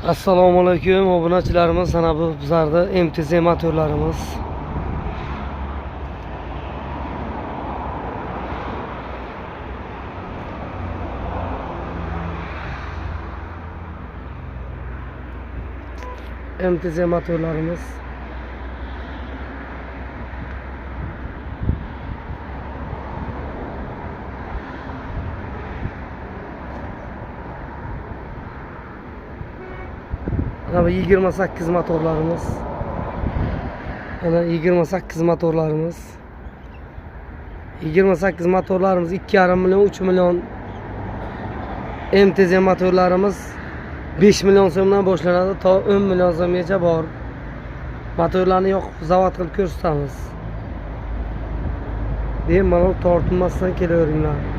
Assalomu alaykum obunachilarimiz. Ana bu bizlarda MTZ motorlarimiz. MTZ motorlarimiz. Ana bu 28 motorlarımız. Ana 28 motorlarımız. 28 motorlarımız 2,5 milyon, 3 milyon. MTZ motorlarımız 5 milyon so'mdan boshlanadi, to 10 milyon so'mgacha bor. Motorlarni yoqib zavod qilib ko'rsatamiz. Bemalol tortinmasdan kelaveringlar.